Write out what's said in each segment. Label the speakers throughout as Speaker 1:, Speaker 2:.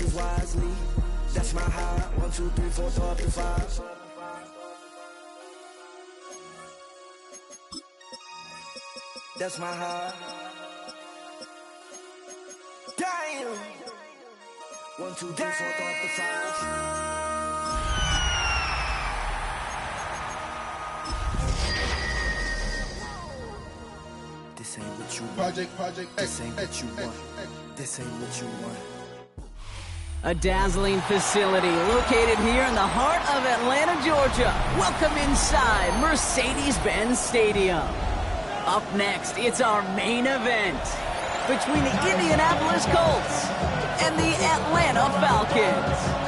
Speaker 1: choose wisely. That's my high. 1, 2, 3, 4, throw up the 5. That's my high. Damn. 1, 2, 3, 4, throw up the 5. This ain't what you want.
Speaker 2: Project
Speaker 1: This ain't what you want. This ain't what you want.
Speaker 3: A dazzling facility located here in the heart of Atlanta, Georgia. Welcome inside Mercedes-Benz Stadium. Up next, it's our main event between the Indianapolis Colts and the Atlanta Falcons.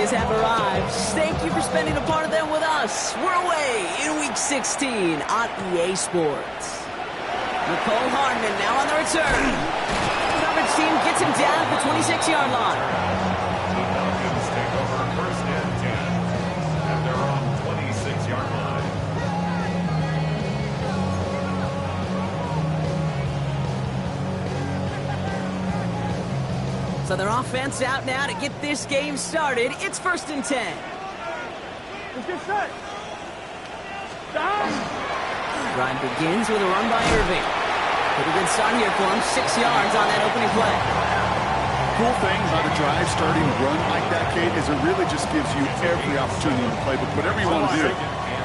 Speaker 3: Have arrived. Thank you for spending a part of them with us. We're away in Week 16 on EA Sports. Nicole Hardman now on the return. Coverage team gets him down at the 26-yard line.
Speaker 4: The Falcons take over 1st and 10 at their own 26-yard line.
Speaker 3: So their offense out now to get this game started. It's 1st and 10.
Speaker 5: Let's get set. Down.
Speaker 3: Drive begins with a run by Irving. Pretty good start here for him. 6 yards on that opening play.
Speaker 2: Cool thing about a drive starting to run like that, Kate, is it really just gives you every opportunity to play with whatever you want to do.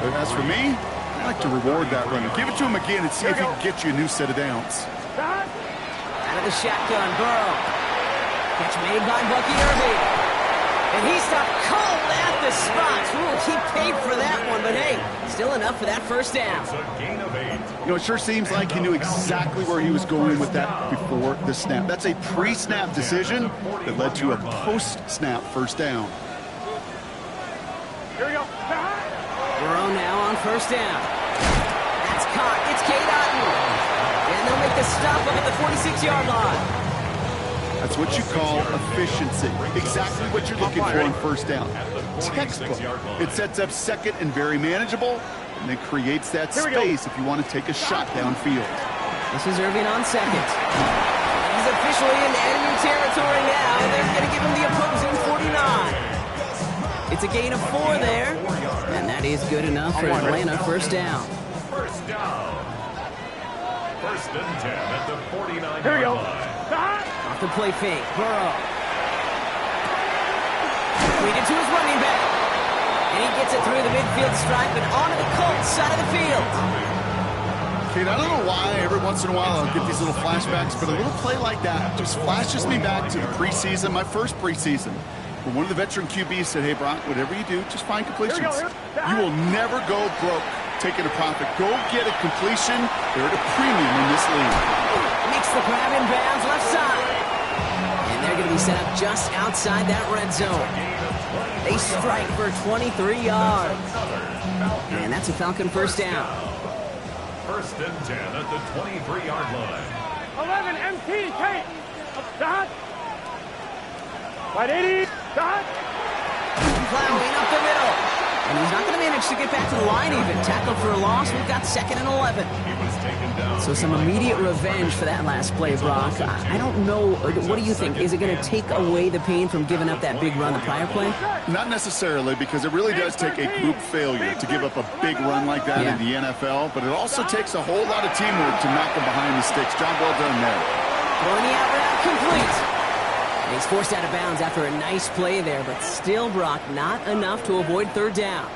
Speaker 2: But as for me, I like to reward that runner. Give it to him again and see if he can get you a new set of downs.
Speaker 3: Out of the shotgun, Burrow. Catch made by Bucky Irving. And he stopped cold at the spot. Ooh, he paid for that one, but hey, still enough for that first down.
Speaker 4: It's a gain of 8.
Speaker 2: You know, it sure seems like he knew exactly where he was going with that before the snap. That's a pre-snap decision that led to a post-snap first down.
Speaker 5: Here we go.
Speaker 3: Burrow now on first down. That's caught. It's Cade Otton. And they'll make the stop up at the 46-yard line.
Speaker 2: That's what you call efficiency. Exactly what you're looking for on first down. Textbook. It sets up second and very manageable, and then creates that space if you want to take a shot downfield.
Speaker 3: This is Irving on second. He's officially in enemy territory now. They're going to give him the opposing 49. It's a gain of 4 there, and that is good enough for Atlanta first down.
Speaker 4: First down. 1st and 10 at the 49-yard
Speaker 5: Here we go.
Speaker 4: line.
Speaker 3: Off the play fake, Burrow. Leading to his running back. And he gets it through the midfield stripe and onto the Colts side of the field.
Speaker 2: Kate, I don't know why every once in a while I'll get these little flashbacks, but a little play like that just flashes me back to the preseason, my first preseason, where one of the veteran QBs said, hey, Brock, whatever you do, just find completions. You will never go broke taking a profit. Go get a completion. They're at a premium in this league.
Speaker 3: Makes the grab in bounds left side. And they're going to be set up just outside that red zone. They strike for 23 yards. And that's a Falcon first down.
Speaker 4: 1st and 10 at the 23-yard line.
Speaker 5: 11 MT, Kate. Dot. Right 80. Dot.
Speaker 3: Plowing up the middle. And he's not going to manage to get back to the line even. Tackled for a loss. We've got 2nd and 11.
Speaker 4: He was taken down.
Speaker 3: So some immediate revenge for that last play, Brock. I don't know. What do you think? Is it going to take away the pain from giving up that big run the prior play?
Speaker 2: Not necessarily, because it really does take a group failure to give up a big run like that in the NFL, but it also takes a whole lot of teamwork to knock them behind the sticks. Job well done there.
Speaker 3: Throwing the out route complete. And he's forced out of bounds after a nice play there, but still, Brock, not enough to avoid 3rd down.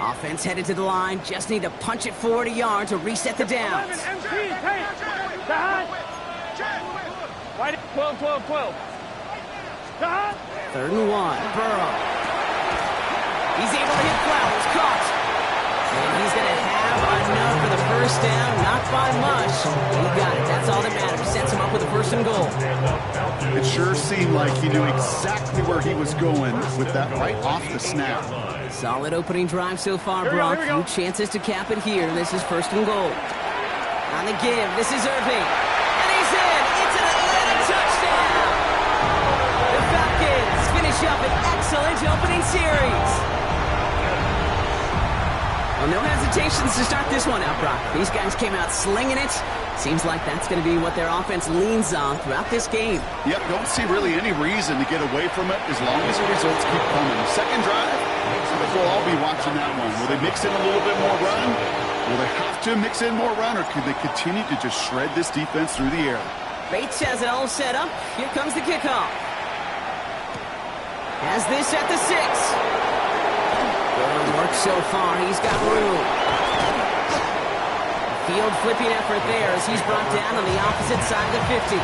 Speaker 3: Offense headed to the line. Just need to punch it forward a yard to reset the downs.
Speaker 5: 11 MT, Kate. Dot. Right 12, 12, 12. Dot.
Speaker 3: 3rd and 1. Burrow. He's able to hit Flowers. Caught. And he's going to have enough for the first down. Not by much. He got it. That's all that matters. Sets him up with a 1st and goal.
Speaker 2: It sure seemed like he knew exactly where he was going with that right off the snap.
Speaker 3: Solid opening drive so far, Brock. Few chances to cap it here. This is 1st and goal. On the give, this is Irving. And he's in. It's an Atlanta touchdown. The Falcons college opening series. Well, no hesitations to start this one out, Brock. These guys came out slinging it. Seems like that's going to be what their offense leans on throughout this game.
Speaker 2: Yep, don't see really any reason to get away from it as long as the results keep coming. Second drive, I think we'll all be watching that one. Will they mix in a little bit more run? Will they have to mix in more run, or could they continue to just shred this defense through the air?
Speaker 3: Bates has it all set up. Here comes the kickoff. Has this at the 6. Good work so far. He's got room. Field flipping effort there as he's brought down on the opposite side of the 50.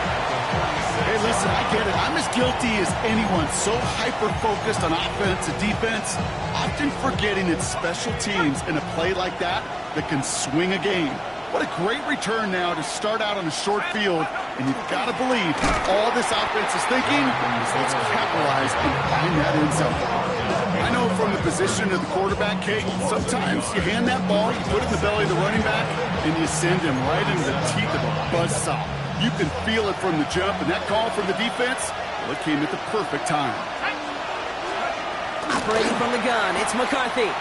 Speaker 2: Hey, listen, I get it. I'm as guilty as anyone. So hyper-focused on offense and defense, often forgetting it's special teams in a play like that can swing a game. What a great return now to start out on a short field, and you've got to believe all this offense is thinking is let's capitalize and find that end zone. I know from the position of the quarterback, Kate, sometimes you hand that ball, you put it in the belly of the running back, and you send him right into the teeth of a buzzsaw. You can feel it from the jump, and that call from the defense, well, it came at the perfect time.
Speaker 3: Operating from the gun, it's McCarthy.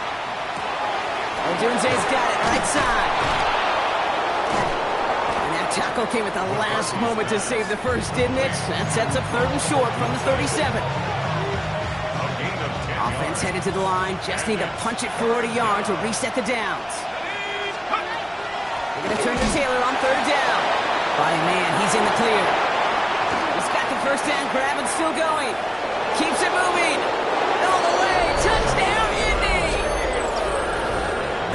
Speaker 3: Odunze's got it right side. And that tackle came at the last moment to save the first, didn't it? That sets up 3rd and short from the 37. Offense headed to the line. Just need to punch it 40 yards or reset the downs. They're going to turn to Taylor on 3rd down. By man, he's in the clear. He's got the first down grab and still going. Keeps it moving. All the way. Touchdown, Indy!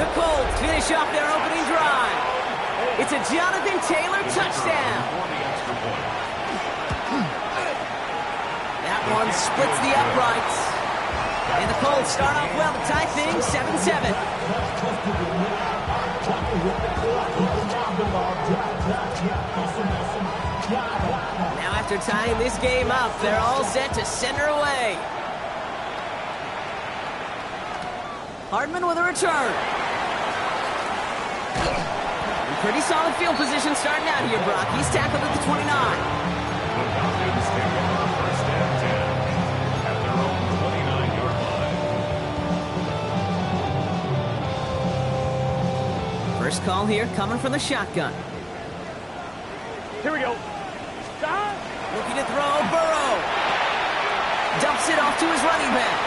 Speaker 3: The Colts finish off their opening drive. It's a Jonathan Taylor touchdown. That one splits the uprights. And the Colts start off well to tie things 7-7. Now after tying this game up, they're all set to center away. Hardman with a return. Pretty solid field position starting out here, Brock. He's tackled at the 29. First call here coming from the shotgun.
Speaker 5: Here we go.
Speaker 3: Looking to throw, Burrow. Dumps it off to his running back.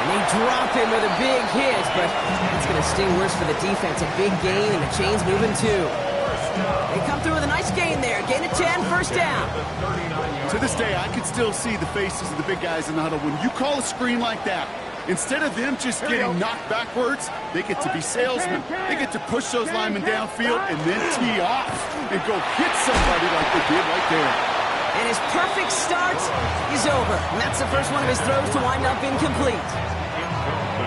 Speaker 3: And they drop him with a big hit, but it's going to sting worse for the defense. A big gain, and the chain's moving too. They come through with a nice gain there. Gain of 10, first down.
Speaker 2: To this day, I can still see the faces of the big guys in the huddle. When you call a screen like that, instead of them just getting knocked backwards, they get to be salesmen. They get to push those linemen downfield and then tee off and go hit somebody like they did right there.
Speaker 3: And his perfect start is over. And that's the first one of his throws to wind up incomplete.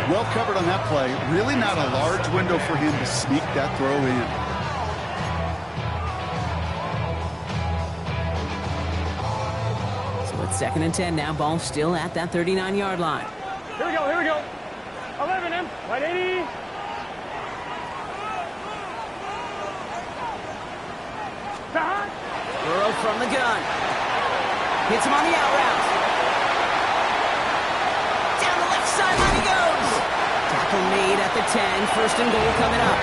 Speaker 2: Well covered on that play. Really not a large window for him to sneak that throw in.
Speaker 3: So it's 2nd and 10 now. Ball still at that 39-yard line.
Speaker 5: Here we go, here we go. 11, M. Right 80.
Speaker 3: Burrow from the gun. Hits him on the out route. Down the left sideline he goes. Tackle made at the 10. First and goal coming up.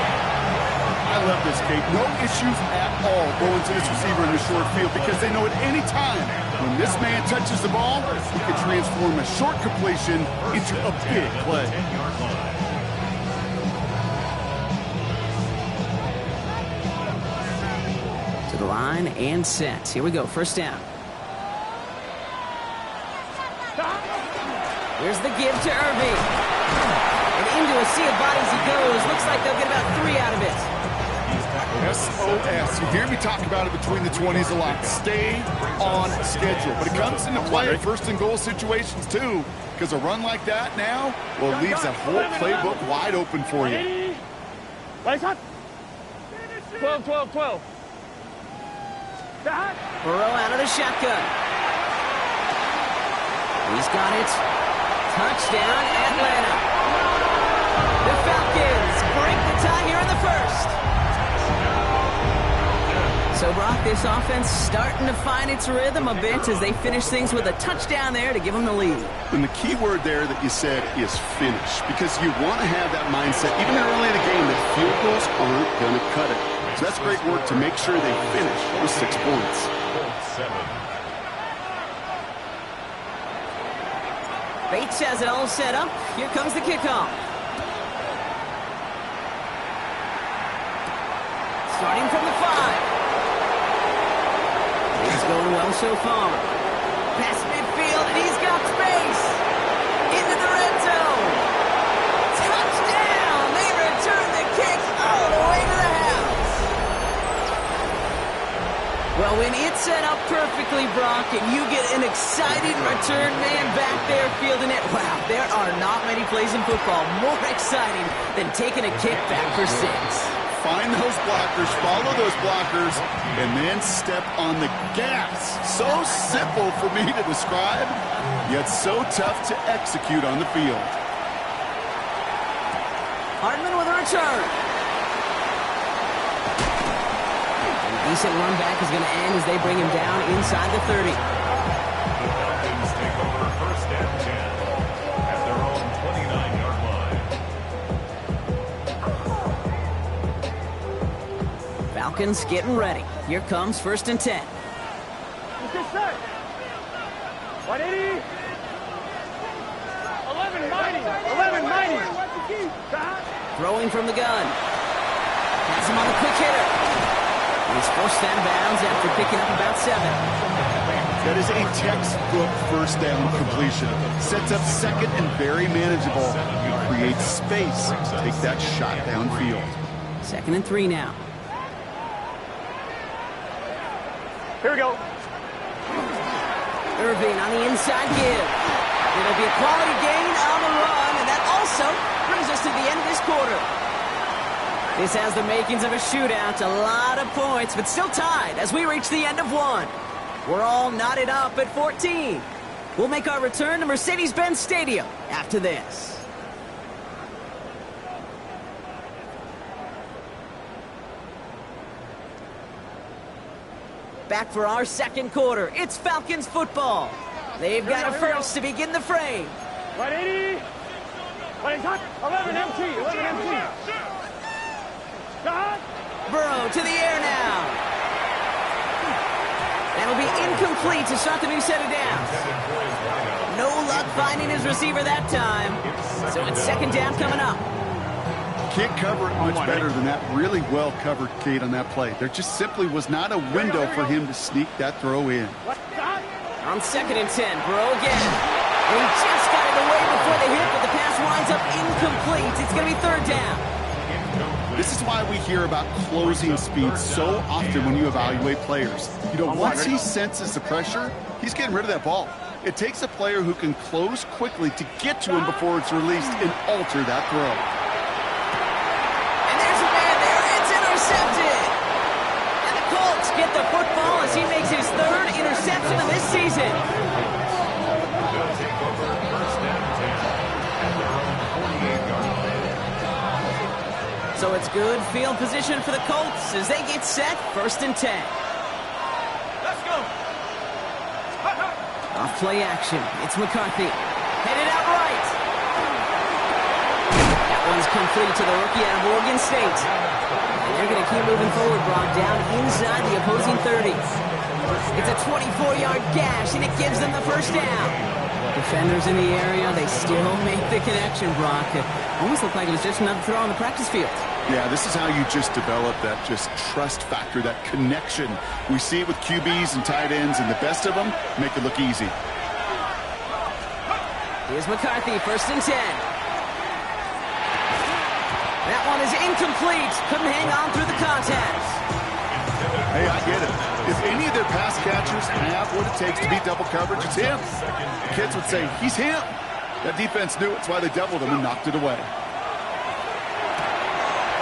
Speaker 2: I love this, Kate. No issues at all going to this receiver in the short field because they know at any time when this man touches the ball, he can transform a short completion into a big play.
Speaker 3: To the line and set. Here we go. First down. Here's the give to Irving. And into a sea of bodies he goes. Looks like they'll get about 3 out of it.
Speaker 2: SOS. You hear me talk about it between the 20s a lot. Stay on schedule. But it comes into play in first and goal situations too. Because a run like that now, well, leaves that whole playbook wide open for you.
Speaker 5: Lights hot. 12, 12, 12.
Speaker 3: Burrow out of the shotgun. He's got it. Touchdown, Atlanta. The Falcons break the tie here in the first. So So, Brock, this offense starting to find its rhythm a bit as they finish things with a touchdown there to give them the lead.
Speaker 2: And the key word there that you said is finish, because you want to have that mindset, even early in the game, that field goals aren't going to cut it. So that's great work to make sure they finish with 6 points.
Speaker 3: Bates has it all set up. Here comes the kickoff. Starting from the 5. It's going well so far. Past midfield, and he's got space. Into the red zone. Touchdown! They return the kick all the way to the house. Well, when it's set up perfectly, Brock, and you get an exciting return man back there fielding it, wow, there are not many plays in football more exciting than taking a kick back for 6.
Speaker 2: Find those blockers, follow those blockers, and then step on the gas. So simple for me to describe, yet so tough to execute on the field.
Speaker 3: Hardman with a return. A decent run back is going to end as they bring him down inside the 30.
Speaker 4: The Falcons take over 1st and 10 at their own 29-yard line.
Speaker 3: Falcons getting ready. Here comes 1st and 10.
Speaker 5: Get set. 180. 11 mighty.
Speaker 3: Throwing from the gun. Has him on the quick hitter. He's forced out of bounds after picking up about 7.
Speaker 2: That is a textbook first down completion. Sets up second and very manageable. Creates space to take that shot downfield.
Speaker 3: 2nd and 3 now.
Speaker 5: Here we go.
Speaker 3: Irving on the inside give. It'll be a quality gain on the run, and that also brings us to the end of this quarter. This has the makings of a shootout, a lot of points, but still tied as we reach the end of 1. We're all knotted up at 14. We'll make our return to Mercedes-Benz Stadium after this. Back for our 2nd quarter. It's Falcons football. They've got a first to begin the frame.
Speaker 5: 180. 11 MT.
Speaker 3: Burrow to the air now. That'll be incomplete to start the new set of downs. No luck finding his receiver that time. So it's 2nd down coming up.
Speaker 2: Can't cover it much better than that. Really well covered, Kate, on that play. There just simply was not a window for him to sneak that throw in.
Speaker 3: On 2nd and 10, Burrow again. He just got it away before the hit, but the pass winds up incomplete. It's going to be 3rd down.
Speaker 2: This is why we hear about closing speed so often when you evaluate players. You know, once he senses the pressure, he's getting rid of that ball. It takes a player who can close quickly to get to him before it's released and alter that throw.
Speaker 3: And there's a man there. It's intercepted. And the Colts get the football as he makes his 3rd interception of this season.
Speaker 4: They'll take over 1st and 10 at their own 48-yard line.
Speaker 3: So it's good field position for the Colts as they get set 1st and 10.
Speaker 5: Let's go.
Speaker 3: Off play action. It's McCarthy. Headed out right. That one's complete to the rookie out of Oregon State. And they're going to keep moving forward, Brock, down inside the opposing 30. It's a 24-yard gash, and it gives them the 1st down. Defenders in the area, they still make the connection, Brock. It almost looked like it was just another throw on the practice field.
Speaker 2: Yeah, this is how you just develop that just trust factor, that connection. We see it with QBs and tight ends, and the best of them make it look easy.
Speaker 3: Here's McCarthy, 1st and 10. That one is incomplete. Couldn't hang on through the contact.
Speaker 2: Hey, I get it. If any of their pass catchers have what it takes to beat double coverage, it's him. The kids would say, he's him. That defense knew it. That's why they doubled him and knocked it away.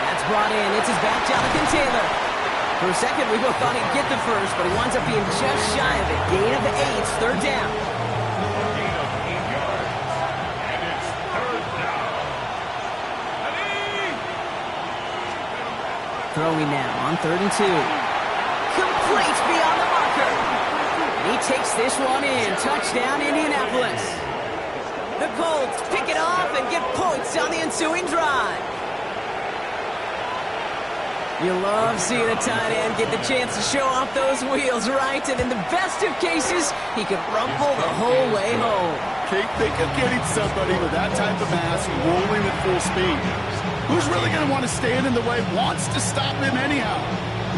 Speaker 3: That's brought in. It's his back, Jonathan Taylor. For a second, we both thought he'd get the first, but he winds up being just shy of it. Gain of 8, 3rd down.
Speaker 4: Gain of 8 yards. And it's 3rd down.
Speaker 3: Throwing now on 3rd and 2. Complete complete beyond the marker. He takes this one in. Touchdown, Indianapolis. The Colts pick it off and get points on the ensuing drive. You love seeing a tight end get the chance to show off those wheels, right? And in the best of cases, he can rumble the whole way home.
Speaker 2: Kate, think of getting somebody with that type of mass rolling at full speed. Who's really going to want to stand in the way, wants to stop him anyhow?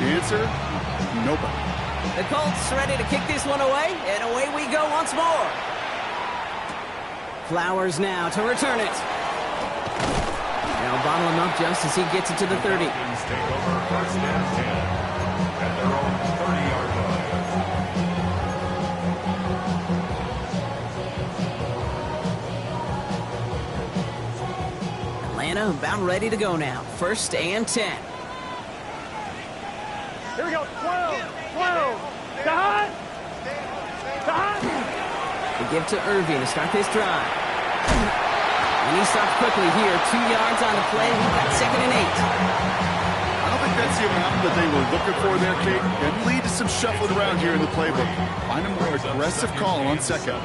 Speaker 2: The answer, nobody.
Speaker 3: The Colts ready to kick this one away, and away we go once more. Flowers now to return it. They'll bottle him up just as he gets it to the 30.
Speaker 4: Falcons take over first and 10 at their own 30-yard line.
Speaker 3: Atlanta about ready to go now. First and 10.
Speaker 5: Here we go. 12. Dot.
Speaker 3: They give to Irving to start this drive. And he stops quickly here. 2 yards on the play. We've got 2nd and 8.
Speaker 2: I don't think that's the amount that they were looking for there, Kate. And lead to some shuffling around here in the playbook. Find a more aggressive call on second.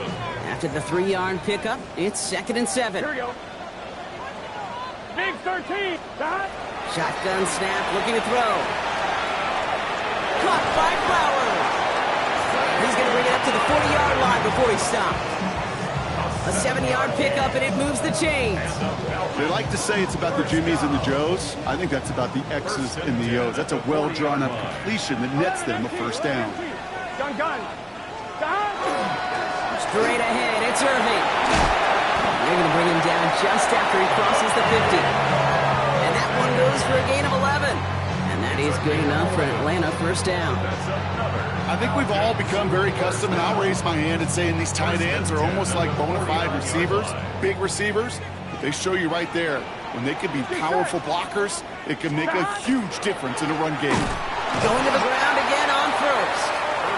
Speaker 3: After the 3-yard pickup, it's 2nd and 7.
Speaker 5: Here we go. Big 13. Dot.
Speaker 3: Shotgun snap, looking to throw. Caught by Flowers. He's going to bring it up to the 40-yard line before he stops. A 7-yard pickup, and it moves the chains.
Speaker 2: They like to say it's about the Jimmies and the Joes. I think that's about the X's and the O's. That's a well-drawn-up completion that nets them a first down.
Speaker 5: Gun. Dot.
Speaker 3: Straight ahead, it's Irving. They're going to bring him down just after he crosses the 50. And that one goes for a gain of 11. And that is good enough for an Atlanta first down.
Speaker 2: I think we've all become very accustomed, and I'll raise my hand and saying these tight ends are almost like bona fide receivers, big receivers. But they show you right there, when they can be powerful blockers, it can make a huge difference in a run game.
Speaker 3: Going to the ground again on first.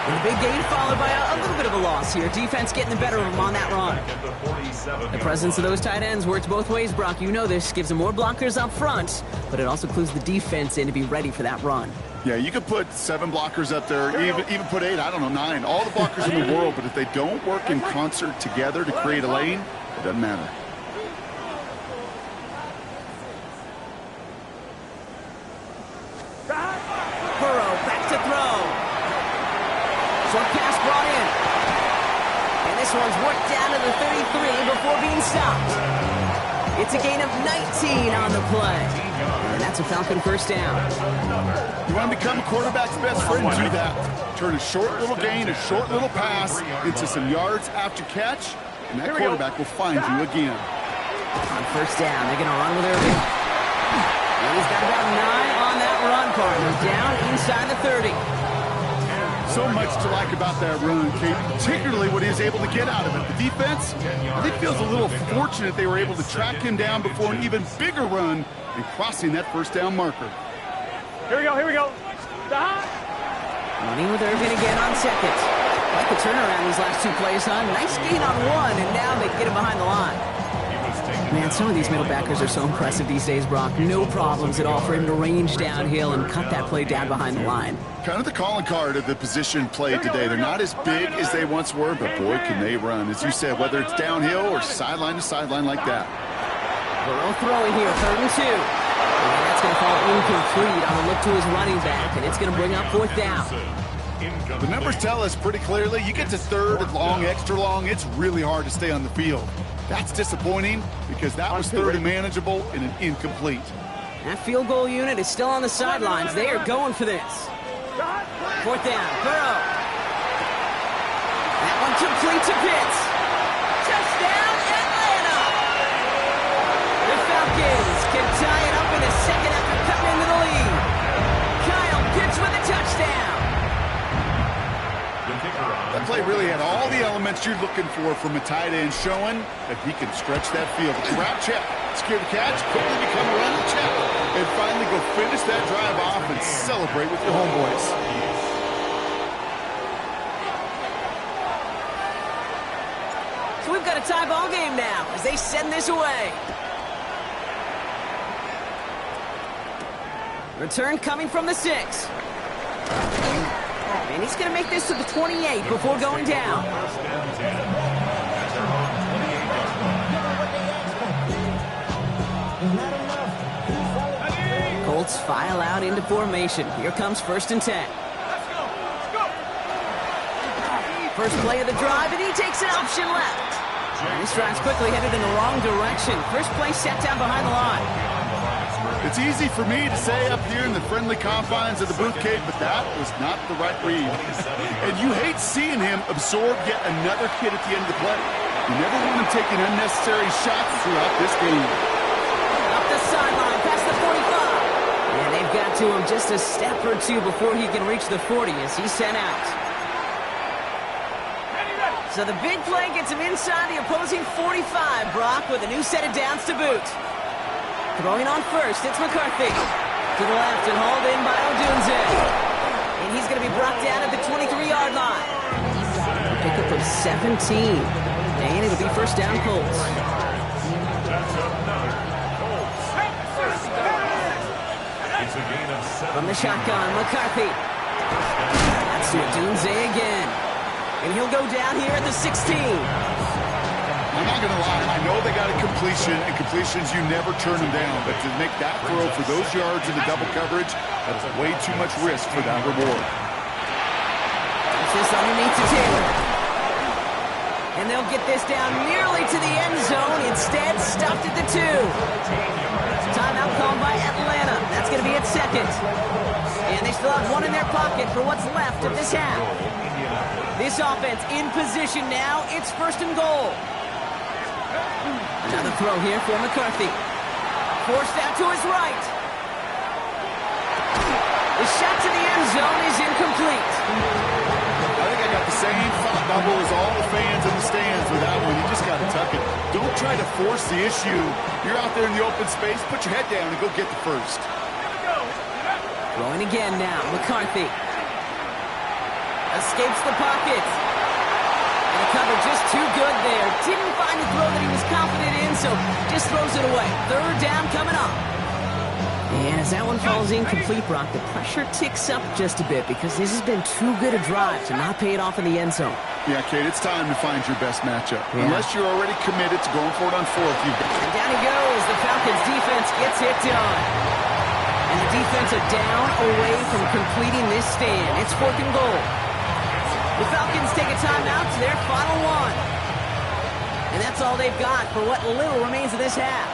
Speaker 3: And a big gain followed by a little bit of a loss here. Defense getting the better of them on that run. The presence of those tight ends works both ways, Brock. You know this. Gives them more blockers up front, but it also clues the defense in to be ready for that run.
Speaker 2: Yeah, you could put 7 blockers up there, even put 8, I don't know, 9. All the blockers in the world, but if they don't work in concert together to create a lane, it doesn't matter.
Speaker 3: Burrow back to throw. Short pass brought in. And this one's worked down to the 33 before being stopped. It's a gain of 19 on the play. And that's a Falcon first down.
Speaker 2: You want to become a quarterback's best friend, do that. Turn a short little gain, a short little pass into some yards after catch, and that quarterback will find you again.
Speaker 3: On first down, they're going to run with Irving. And he's got about 9 on that run, partner. Down inside the 30.
Speaker 2: So much to like about that run, Kate, particularly what he was able to get out of it. The defense, I think, feels a little fortunate they were able to track him down before an even bigger run and crossing that first down marker.
Speaker 5: Here we go. Stop.
Speaker 3: Running with Irving again on second. Like the turnaround these last 2 plays, huh? Nice gain on 1, and now they get him behind the line. Man, some of these middle backers are so impressive these days, Brock. No problems at all for him to range downhill and cut that play down behind the line.
Speaker 2: Kind of the calling card of the position played today. They're not as big as they once were, but boy, can they run. As you said, whether it's downhill or sideline to sideline like that.
Speaker 3: Burrow throwing here, 3rd and 2. And that's going to fall incomplete on a look to his running back, and it's going to bring up 4th down.
Speaker 2: The numbers tell us pretty clearly, you get to 3rd and long, extra long, it's really hard to stay on the field. That's disappointing because that was 3rd and manageable and an incomplete.
Speaker 3: That field goal unit is still on the sidelines. They are going for this. 4th down, Burrow. That one complete to Pitts. Touchdown, Atlanta! The Falcons can tie it up in a second after cutting into the lead. Kyle Pitts with a touchdown.
Speaker 2: That play really had all the elements you're looking for from a tight end, showing that he can stretch that field. Grab check, secure the catch, quickly become a running check, and finally go finish that drive off and celebrate with your homeboys.
Speaker 3: So we've got a tie ball game now as they send this away. Return coming from the 6. And he's going to make this to the 28 before going down.
Speaker 4: First and 10 at their own 28-yard line.
Speaker 3: Colts file out into formation. Here comes 1st and 10. First play of the drive, and he takes an option left. And this drive's quickly headed in the wrong direction. First play set down behind the line.
Speaker 2: It's easy for me to say up here in the friendly confines of the Booth Cave, but that was not the right read. And you hate seeing him absorb yet another hit at the end of the play. You never want him taking unnecessary shots throughout this game.
Speaker 3: Up the sideline, past the 45. And they've got to him just a step or two before he can reach the 40 as he's sent out. So the big play gets him inside the opposing 45, Brock, with a new set of downs to boot. Throwing on first, it's McCarthy. To the left and hauled in by Odunze. And he's going to be brought down at the 23-yard line. A pickup of 17. And it'll be first down Colts.
Speaker 4: That's another Colts. It's a gain of 7.
Speaker 3: From the shotgun, McCarthy. That's to Odunze again. And he'll go down here at the 16.
Speaker 2: I'm not going to lie. I know they got a completion, and completions, you never turn them down. But to make that throw for those yards in the double coverage, that's way too much risk for that reward.
Speaker 3: Puts this underneath to Taylor. And they'll get this down nearly to the end zone. Instead, stopped at the 2. Timeout called by Atlanta. That's going to be its second. And they still have one in their pocket for what's left of this half. This offense in position now. It's 1st and goal. Another throw here for McCarthy. Forced out to his right. The shot to the end zone is incomplete.
Speaker 2: I think I got the same thought bubble as all the fans in the stands with that one. You just got to tuck it. Don't try to force the issue. You're out there in the open space. Put your head down and go get the first.
Speaker 3: Throwing again now. McCarthy. Escapes the pocket. And the cover just too good there. Didn't find a throw that he was confident in, so just throws it away. 3rd down coming up. And as that one falls incomplete, Brock, the pressure ticks up just a bit because this has been too good a drive to not pay it off in the end zone.
Speaker 2: Yeah, Kate, it's time to find your best matchup. Yeah. Unless you're already committed to going for it on 4th, you've got
Speaker 3: and down he goes. The Falcons defense gets it done. And the defense are down away from completing this stand. It's 4th and goal. The Falcons take a timeout to their final one. And that's all they've got for what little remains of this half.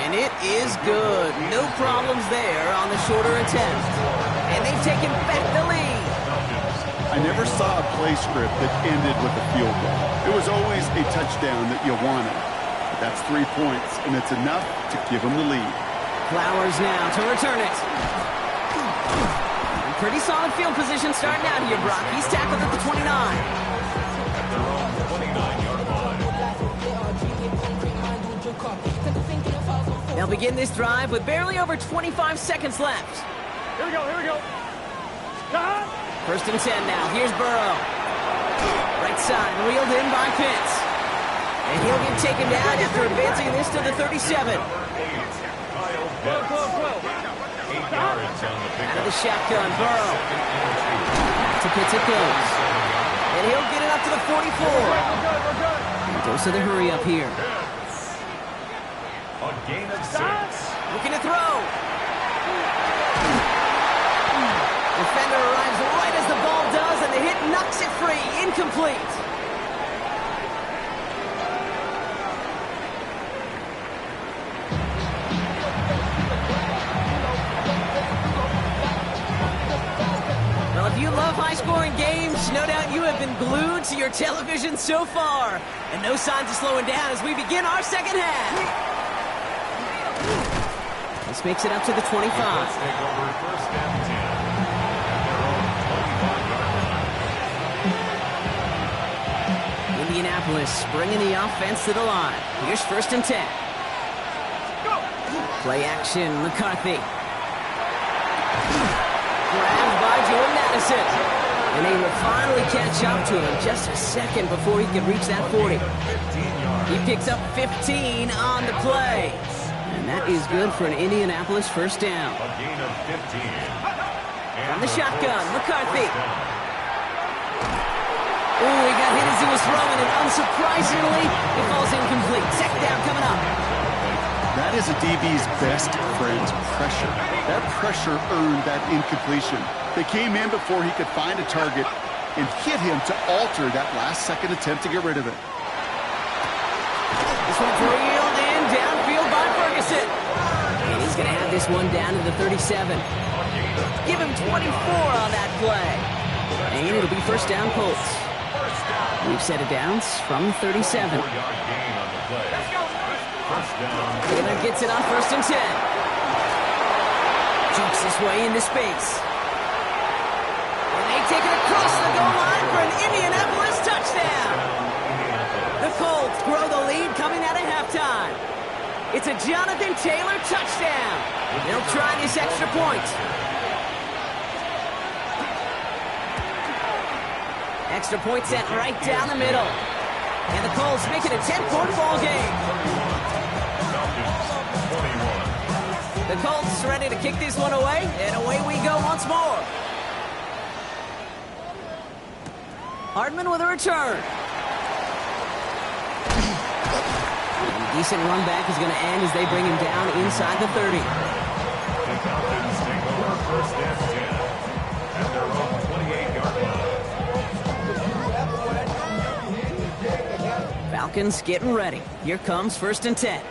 Speaker 3: And it is good. No problems there on the shorter attempt. And they've taken back the lead.
Speaker 2: I never saw a play script that ended with a field goal. It was always a touchdown that you wanted. But that's 3 points, and it's enough to give them the lead.
Speaker 3: Flowers now to return it. Pretty solid field position starting out here, Brock. He's tackled at the 29.
Speaker 4: At their own 29-yard line.
Speaker 3: They'll begin this drive with barely over 25 seconds left.
Speaker 5: Here we go, here we go.
Speaker 3: 1st and 10 now. Here's Burrow. Right side, reeled in by Pitts. And he'll get taken down after advancing this to the 37. Out of the shotgun, Burrow. To Pitts it goes. And he'll get it up to the 44. And goes to the hurry up here.
Speaker 4: A gain of 6.
Speaker 3: Looking to throw. Defender arrives right as the ball does, and the hit knocks it free. Incomplete. If you love high-scoring games, no doubt you have been glued to your television so far. And no signs of slowing down as we begin our second half. This makes it up to the 25.
Speaker 4: Let's take over 1st and 10 at their own 25-yard line.
Speaker 3: Indianapolis bringing the offense to the line. Here's 1st and 10. Play action, McCarthy. Grabbed by Jordan Addison. And they will finally catch up to him just a second before he can reach that 40. He picks up 15 on the play. And that is good for an Indianapolis 1st down.
Speaker 4: A gain of 15.
Speaker 3: From the shotgun, McCarthy. Ooh, he got hit as he was throwing, and unsurprisingly, it falls incomplete. Second down coming up.
Speaker 2: That is a DB's best friend, pressure. That pressure earned that incompletion. They came in before he could find a target and hit him to alter that last-second attempt to get rid of it.
Speaker 3: This one's reeled in downfield by Ferguson. And he's going to have this one down to the 37. Give him 24 on that play. And it'll be first down Colts. We've set it downs from 37. Taylor gets it on 1st and 10. Jukes his way into space. And they take it across the goal line for an Indianapolis touchdown. The Colts grow the lead coming out of halftime. It's a Jonathan Taylor touchdown. They'll try this extra point. Extra point sent right down the middle. And the Colts make it a 10-point ball game. The Colts ready to kick this one away, and away we go once more. Hardman with a return. And a decent run back is going to end as they bring him down inside the 30.
Speaker 4: The Falcons take over 1st and 10 at their own 28-yard line.
Speaker 3: Falcons getting ready. Here comes 1st and 10.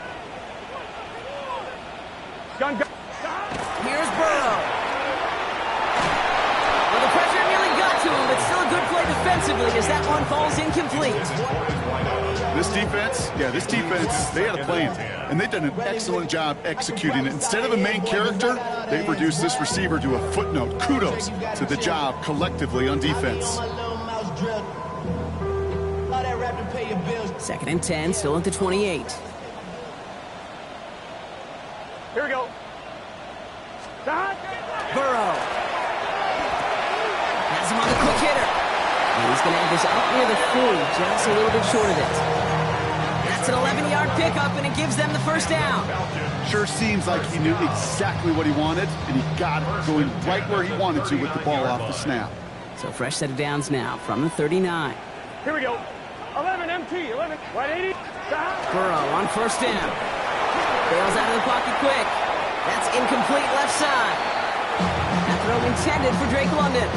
Speaker 5: Gun.
Speaker 3: Here's Burrow. Well, the pressure nearly got to him, but still a good play defensively as that one falls incomplete.
Speaker 2: This defense, they had a plan, and they've done an excellent job executing it. Instead of a main character, they've reduced this receiver to a footnote. Kudos to the job collectively on defense.
Speaker 3: 2nd and 10, still at the 28.
Speaker 5: Here we go. Stop.
Speaker 3: Burrow. Has him on the quick hitter. And he's going to have this up near the 40, just a little bit short of it. That's an 11-yard pickup, and it gives them the first down.
Speaker 2: Sure seems like he knew exactly what he wanted, and he got it going right where he wanted to with the ball off the snap.
Speaker 3: So fresh set of downs now from the 39.
Speaker 5: Here we go. 11 MT. 11. 180. Stop.
Speaker 3: Burrow on 1st down. Bails out of the pocket quick. That's incomplete left side. That throw intended for Drake London.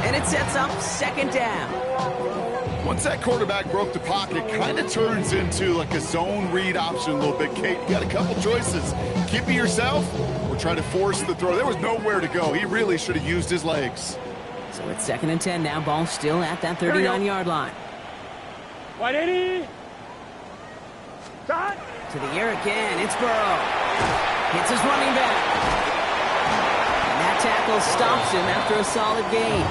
Speaker 3: And it sets up 2nd down.
Speaker 2: Once that quarterback broke the pocket, kind of turns into like a zone read option a little bit. Kate, you got a couple choices. Keep it yourself or try to force the throw. There was nowhere to go. He really should have used his legs.
Speaker 3: So it's 2nd and 10 now. Ball still at that 39-yard line.
Speaker 5: 180. Stop.
Speaker 3: To the air again. It's Burrow. Hits his running back. And that tackle stops him after a solid gain.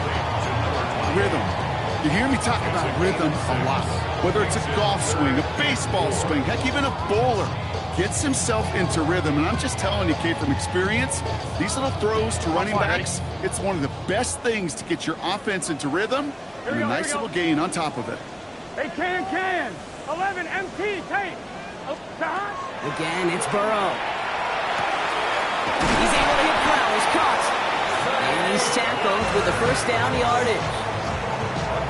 Speaker 2: Rhythm. You hear me talk about rhythm a lot. Whether it's a golf swing, a baseball swing, heck, even a bowler gets himself into rhythm. And I'm just telling you, Kate, from experience, these little throws to running backs, it's one of the best things to get your offense into rhythm and a nice little gain on top of it.
Speaker 5: They can. 11 MT. Take. Stop.
Speaker 3: Again, it's Burrow. He's able to hit Flowers. Caught. And he's tackled with the first down yardage.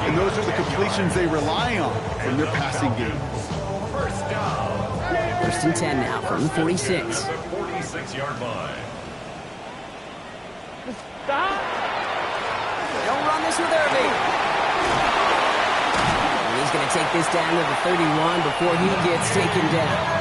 Speaker 2: And those are the completions they rely on in their passing game.
Speaker 3: 1st and 10 now from the 46.
Speaker 4: 46-yard line.
Speaker 5: Stop.
Speaker 3: They'll run this with Irving. And he's going to take this down to the 31 before he gets taken down.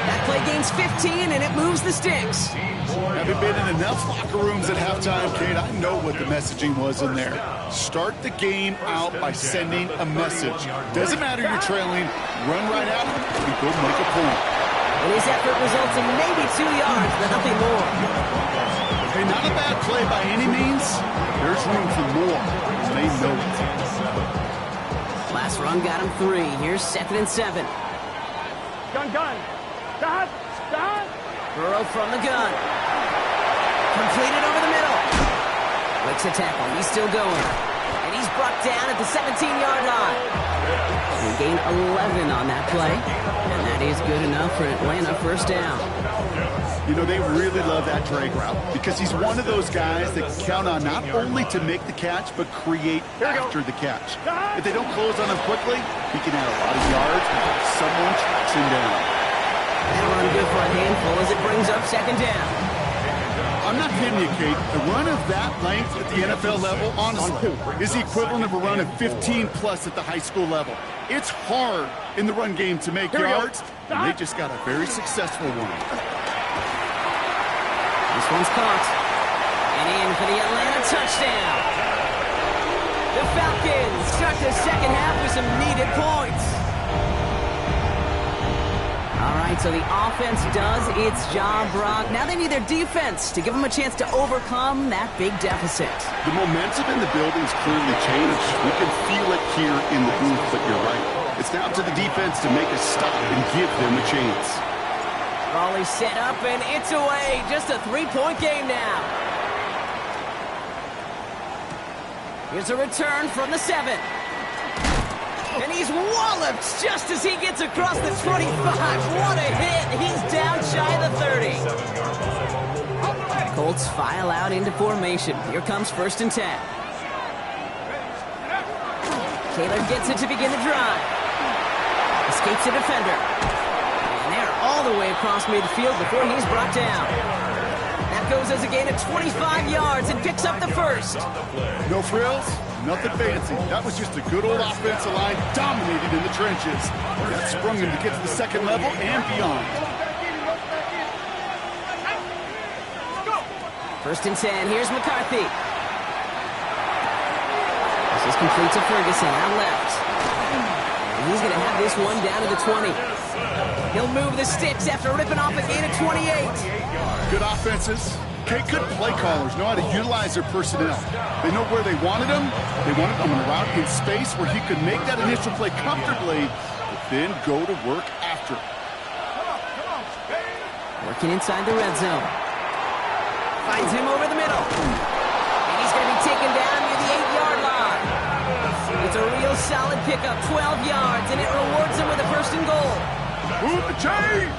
Speaker 3: That play gains 15, and it moves the sticks.
Speaker 2: Having been in enough locker rooms at halftime, Kate, I know what the messaging was in there. Start the game out by sending a message. Doesn't matter you're trailing, run right out and go make a point.
Speaker 3: And his effort results in maybe 2 yards, but nothing more.
Speaker 2: Hey, not a bad play by any means. There's room for more, and they know it.
Speaker 3: Last run got him 3. Here's 2nd and 7.
Speaker 5: Gun. Stop.
Speaker 3: Burrow from the gun. Completed over the middle. Breaks a tackle. He's still going. And he's brought down at the 17-yard line. They gain 11 on that play, and that is good enough for Atlanta first down.
Speaker 2: You know, they really love that drag route because he's one of those guys that can count on not only to make the catch, but create after the catch. If they don't close on him quickly, he can add a lot of yards before someone tracks him down.
Speaker 3: That run good for a handful as it brings up second down.
Speaker 2: I'm not kidding you, Kate. A run of that length at the NFL level, honestly, is the equivalent of a run of 15-plus at the high school level. It's hard in the run game to make yards, and they just got a very successful one.
Speaker 3: This one's caught. And in for the Atlanta touchdown. The Falcons start the second half with some needed points. All right, so the offense does its job, Brock. Now they need their defense to give them a chance to overcome that big deficit.
Speaker 2: The momentum in the building's clearly changed. We can feel it here in the booth, but you're right. It's now up to the defense to make a stop and give them a chance.
Speaker 3: Raleigh set up, and it's away. Just a 3-point game now. Here's a return from the 7. And he's walloped just as he gets across the 25. What a hit. He's down shy of the 30. Colts file out into formation. Here comes 1st and 10. Taylor gets it to begin the drive. Escapes the defender. And they're all the way across midfield before he's brought down. That goes as a gain of 25 yards and picks up the first.
Speaker 2: No frills, nothing fancy. That was just a good old offensive line dominated in the trenches. That sprung him to get to the second level and beyond.
Speaker 3: 1st and 10. Here's McCarthy. This is complete to Ferguson out left. And he's going to have this one down to the 20. He'll move the sticks after ripping off a gain of 28.
Speaker 2: Good offenses. Okay, good play callers know how to utilize their personnel. They know where they wanted him. They wanted him on a route in space where he could make that initial play comfortably, but then go to work after.
Speaker 3: Working inside the red zone. Finds him over the middle. And he's going to be taken down near the 8-yard line. It's a real solid pickup, 12 yards, and it rewards him with a 1st and goal.
Speaker 2: Move the chain!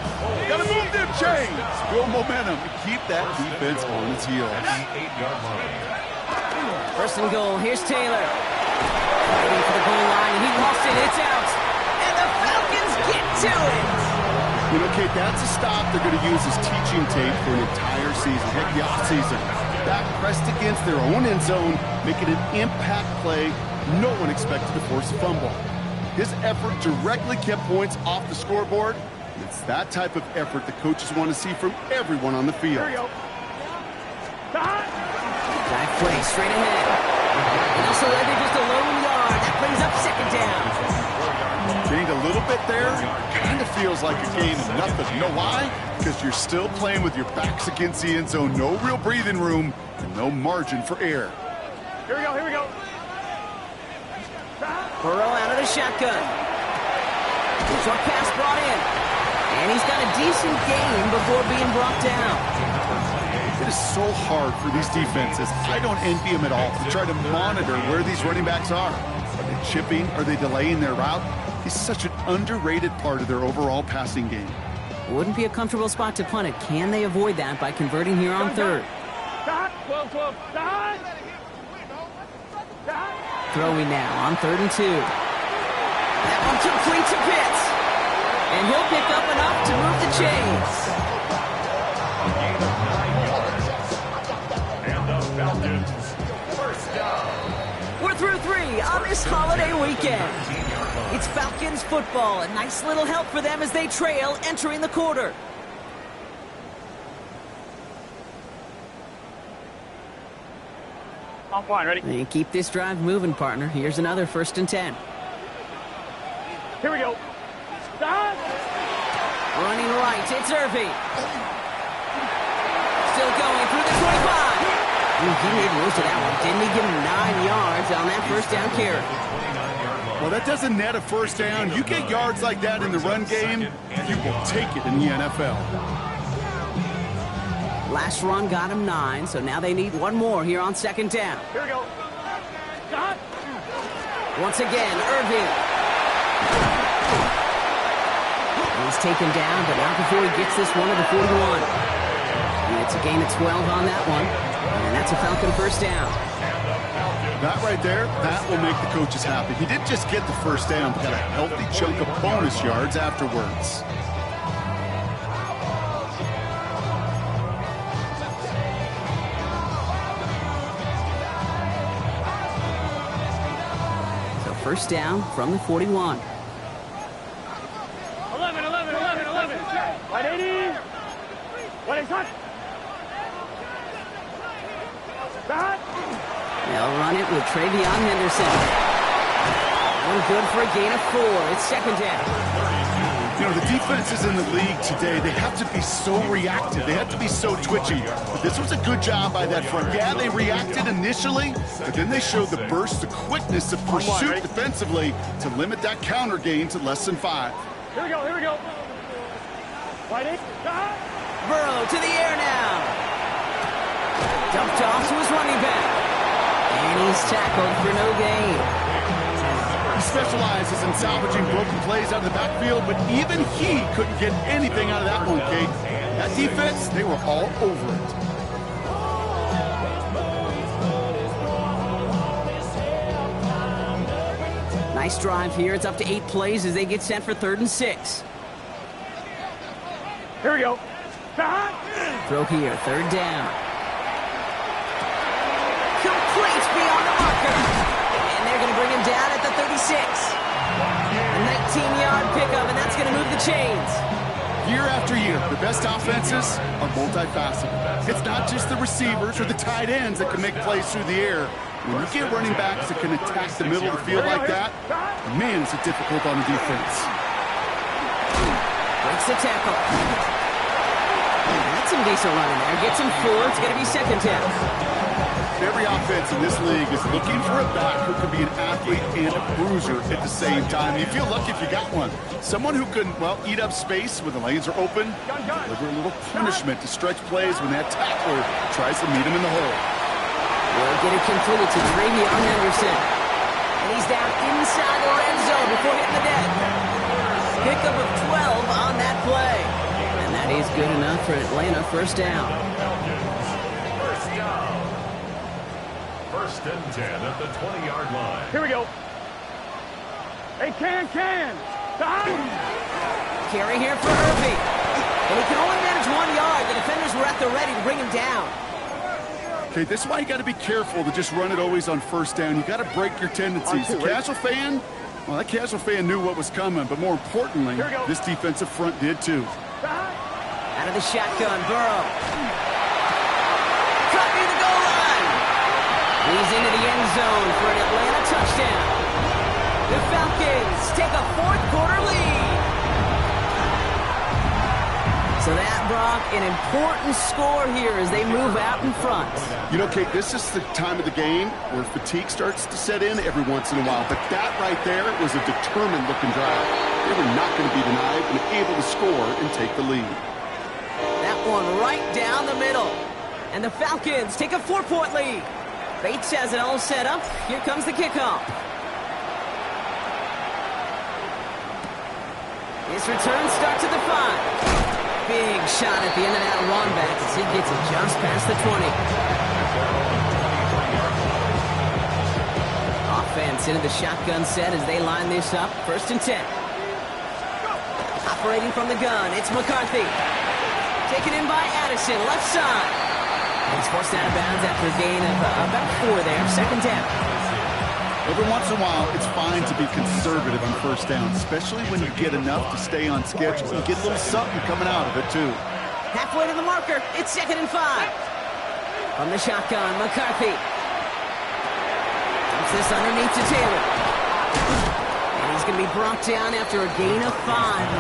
Speaker 2: Gotta move them chains! Build momentum and keep that defense on its heels.
Speaker 3: 1st and goal. Here's Taylor. Waiting for the goal line, and he lost it. It's out. And the Falcons get to it.
Speaker 2: You know, Kate, that's a stop they're going to use as teaching tape for an entire season, heck, the offseason. Back pressed against their own end zone, making an impact play no one expected to force a fumble. His effort directly kept points off the scoreboard. It's that type of effort the coaches want to see from everyone on the field.
Speaker 5: Here we go.
Speaker 3: Back play straight ahead. And also landed just a lone yard. That brings up 2nd down.
Speaker 2: Gained a little bit there. Kind of feels like a gain of nothing. You know why? Because you're still playing with your backs against the end zone. No real breathing room and no margin for error.
Speaker 5: Here we go, here we go.
Speaker 3: Burrow out of the shotgun. Short pass brought in. And he's got a decent gain before being brought down.
Speaker 2: It is so hard for these defenses. I don't envy them at all to try to monitor where these running backs are. Are they chipping? Are they delaying their route? He's such an underrated part of their overall passing game.
Speaker 3: Wouldn't be a comfortable spot to punt it. Can they avoid that by converting here on 3rd?
Speaker 5: 12.
Speaker 3: Throwing now on 3rd and 2. That one complete to Pitts. And he'll pick up enough to move the chains.
Speaker 4: And the Falcons, 1st down.
Speaker 3: We're through 3 on this holiday weekend. It's Falcons football. A nice little help for them as they trail entering the quarter.
Speaker 5: I'm fine, ready?
Speaker 3: And keep this drive moving, partner. Here's another 1st and 10.
Speaker 5: Here we go.
Speaker 3: Running right, it's Irving. Still going through the 25. He made most of that one, didn't he? Give him 9 yards on that 1st down carry.
Speaker 2: Well, that doesn't net a 1st down. You get yards like that in the run game, you will take it in the NFL.
Speaker 3: Last run got him 9, so now they need one more here on 2nd down.
Speaker 5: Here we go.
Speaker 3: Once again, Irving. He's taken down, but not before he gets this one to the 41. And it's a gain of 12 on that one. And that's a Falcon first down.
Speaker 2: That right there, that will make the coaches happy. He didn't just get the first down, but got a healthy chunk of bonus yards afterwards.
Speaker 3: So first down from the 41.
Speaker 5: 11, 11, 11, 11. 180. 180. Hot. Hot.
Speaker 3: They'll run it with Travion Henderson. One good for a gain of 4. It's second down.
Speaker 2: You know, the defenses in the league today, they have to be so reactive. They have to be so twitchy. But this was a good job by that front. Yeah, they reacted initially, but then they showed the burst, the quickness of pursuit defensively to limit that counter gain to less than 5.
Speaker 5: Here we go, here we go. 180.
Speaker 3: Burrow to the air now. Dumped off to his running back. And he's tackled for no gain.
Speaker 2: He specializes in salvaging broken plays out of the backfield, but even he couldn't get anything out of that one, Kate. That defense, they were all over it.
Speaker 3: Nice drive here. It's up to 8 plays as they get set for 3rd and 6.
Speaker 5: Here we go.
Speaker 3: Throw here, 3rd down. Complete beyond the marker. And they're going to bring him down at the 36. A 19-yard pickup, and that's going to move the chains.
Speaker 2: Year after year, the best offenses are multifaceted. It's not just the receivers or the tight ends that can make plays through the air. When you get running backs that can attack the middle of the field like that, man, is it difficult on the defense.
Speaker 3: Breaks the tackle. That's some decent running there. Gets him 4. It's going to be second down.
Speaker 2: Every offense in this league is looking for a back who can be an athlete and a bruiser at the same time. You feel lucky if you got one. Someone who can, well, eat up space when the lanes are open, deliver a little punishment to stretch plays when that tackler tries to meet him in the hole.
Speaker 3: Will get it completed to Travion Henderson. And he's down inside the red zone before hitting the deck. Pickup of 12 on that play. And that is good enough for Atlanta. First down.
Speaker 4: First and 10 at the 20-yard line.
Speaker 5: Here we go. Hey, can.
Speaker 3: Carry here for Irby. And he can only manage 1 yard. The defenders were at the ready to bring him down.
Speaker 2: Okay, this is why you got to be careful to just run it always on first down. You got to break your tendencies. The casual fan, well, that casual fan knew what was coming, but more importantly, this defensive front did too.
Speaker 3: Out of the shotgun, Burrow. Cut near the goal line. He's into the end zone for an Atlanta touchdown. The Falcons take a 4th quarter lead. So that, Brock, an important score here as they move out in front.
Speaker 2: You know, Kate, this is the time of the game where fatigue starts to set in every once in a while. But that right there was a determined-looking drive. They were not going to be denied and able to score and take the lead.
Speaker 3: That one right down the middle. And the Falcons take a 4-point lead. Bates has it all set up. Here comes the kickoff. His return starts at the 5. Big shot at the end of that run back as he gets it just past the 20. Offense into the shotgun set as they line this up. 1st and 10. Operating from the gun, it's McCarthy. Taken in by Addison, left side. He's forced out of bounds after a gain of about 4 there. Second down.
Speaker 2: Every once in a while, it's fine to be conservative on first down, especially when you get enough to stay on schedule. You get a little something coming out of it, too.
Speaker 3: Halfway to the marker. It's 2nd and 5. From the shotgun, McCarthy. Dumps this underneath to Taylor. And he's going to be brought down after a gain of 5,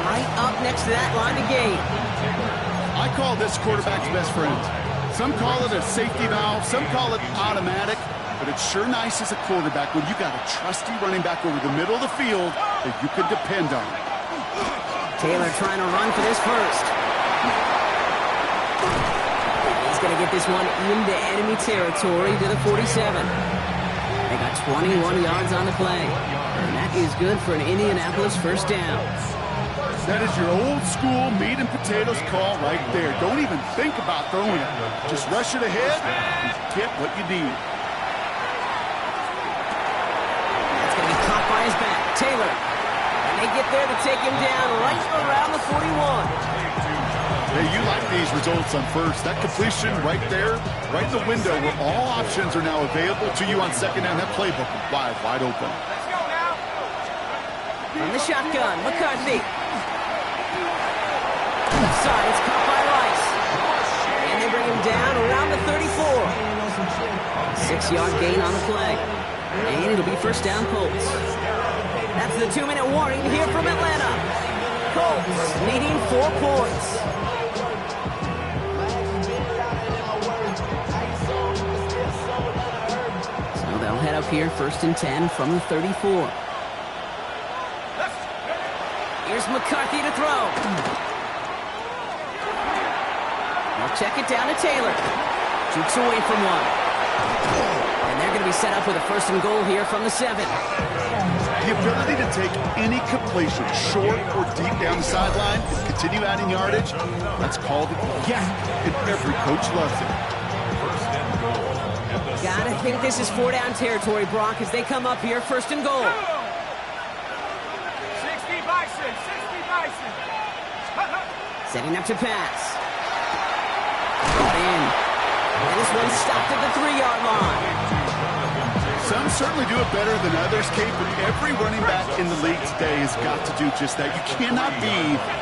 Speaker 3: right up next to that line of gain.
Speaker 2: I call this quarterback's best friend. Some call it a safety valve, some call it automatic. But it's sure nice as a quarterback when you got a trusty running back over the middle of the field that you can depend on.
Speaker 3: Taylor trying to run for this first. He's going to get this one into enemy territory to the 47. They got 21 yards on the play. And that is good for an Indianapolis first down.
Speaker 2: That is your old school meat and potatoes call right there. Don't even think about throwing it. Just rush it ahead and get what you need.
Speaker 3: That's going to be caught by his back. Taylor. And they get there to take him down right around the 41.
Speaker 2: Hey, you like these results on first. That completion right there, right in the window where all options are now available to you on second down. That playbook wide open.
Speaker 3: From the shotgun, McCarthy. Side, it's caught by Rice. And they bring him down around the 34. 6-yard gain on the play. And it'll be first down Colts. That's the 2-minute warning here from Atlanta. Colts needing 4 points. So they'll head up here, 1st and 10 from the 34. Here's McCarthy to throw. They'll check it down to Taylor. Jukes away from one. And they're going to be set up with a 1st and goal here from the 7.
Speaker 2: The ability to take any completion, short or deep down the sideline, and continue adding yardage, that's called yak, and every coach loves it.
Speaker 3: Gotta think this is 4-down territory, Brock, as they come up here, 1st and goal.
Speaker 5: 60 Bison, 60 Bison.
Speaker 3: Setting up to pass. Brought in. And this one stopped at the 3-yard line.
Speaker 2: Some certainly do it better than others, Kate, but every running back in the league today has got to do just that. You cannot be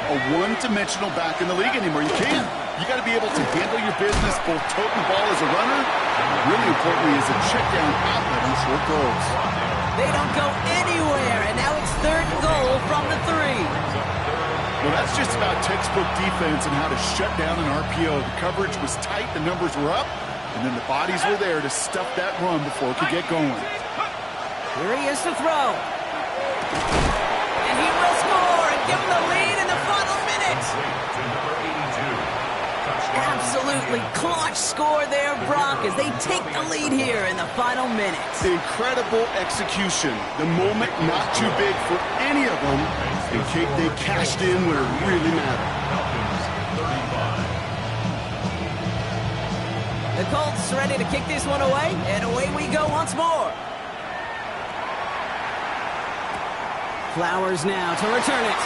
Speaker 2: a one-dimensional back in the league anymore. You can't. You got to be able to handle your business, both toting the ball as a runner, and really importantly as a check-down outlet on short throws.
Speaker 3: They don't go anywhere, and now it's 3rd and goal from the 3.
Speaker 2: Well, that's just about textbook defense and how to shut down an RPO. The coverage was tight, the numbers were up, and then the bodies were there to stuff that run before it could get going.
Speaker 3: Here he is to throw. And he will score and give them the lead in the final minute. Absolutely clutch score there, Brock, as they take the lead here in the final minute.
Speaker 2: Incredible execution. The moment not too big for any of them. And Kate, they cashed in when it really mattered.
Speaker 3: The Colts ready to kick this one away, and away we go once more. Flowers now to return it.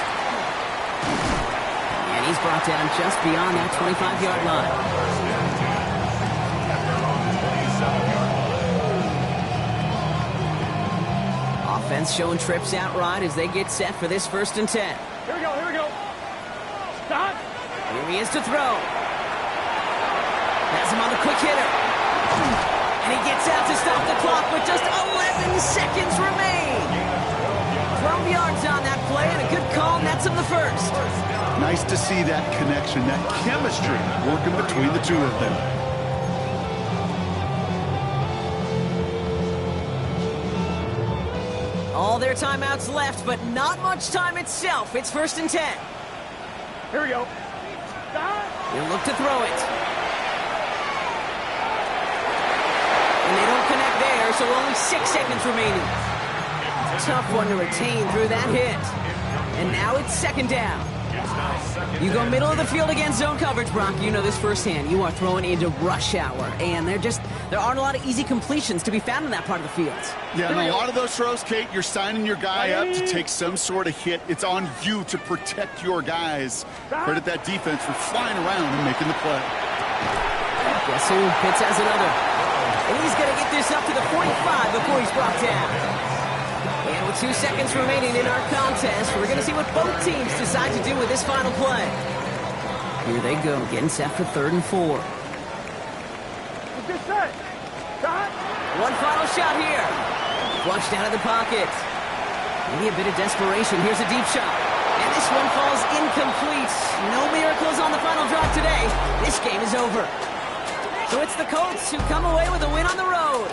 Speaker 3: And he's brought down just beyond that 25-yard line. Offense showing trips out right as they get set for this 1st and 10.
Speaker 5: Here we go, here we go. Stop.
Speaker 3: Here he is to throw. Has him on the quick hitter. And he gets out to stop the clock with just 11 seconds remain. 12 yards on that play and a good call nets him the 1st.
Speaker 2: Nice to see that connection, that chemistry working between the two of them.
Speaker 3: All their timeouts left, but not much time itself. It's 1st and 10.
Speaker 5: Here we go. Stop.
Speaker 3: He'll look to throw it. And they don't connect there, so only 6 seconds remaining. Tough one to retain through that hit. And now it's 2nd down. You go middle of the field against zone coverage, Brock. You know this firsthand. You are throwing into rush hour, and there aren't a lot of easy completions to be found in that part of the field.
Speaker 2: Yeah, and a lot of those throws, Kate, you're signing your guy up to take some sort of hit. It's on you to protect your guys. Credit that defense for flying around and making the play.
Speaker 3: Guess who? Pitts has another. And he's going to get this up to the 45 before he's brought down. And with 2 seconds remaining in our contest, we're going to see what both teams decide to do with this final play. Here they go, getting set for 3rd and 4.
Speaker 5: Get set. Stop.
Speaker 3: One final shot here. Flushed out of the pocket. Maybe a bit of desperation. Here's a deep shot. And this one falls incomplete. No miracles on the final drive today. This game is over. So it's the Colts who come away with a win on the road.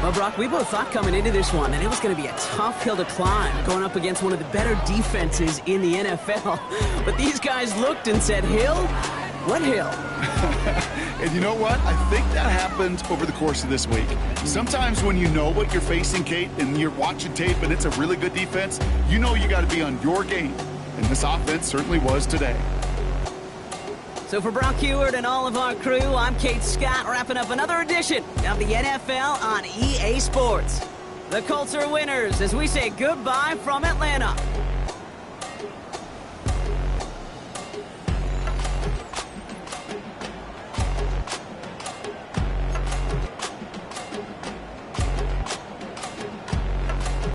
Speaker 3: Well, Brock, we both thought coming into this one that it was going to be a tough hill to climb going up against one of the better defenses in the NFL. But these guys looked and said, Hill, What hill?
Speaker 2: And you know what? I think that happened over the course of this week. Sometimes when you know what you're facing, Kate, and you're watching tape and it's a really good defense, you know you got to be on your game. And this offense certainly was today.
Speaker 3: So for Brock Heward and all of our crew, I'm Kate Scott, wrapping up another edition of the NFL on EA Sports. The Colts are winners as we say goodbye from Atlanta.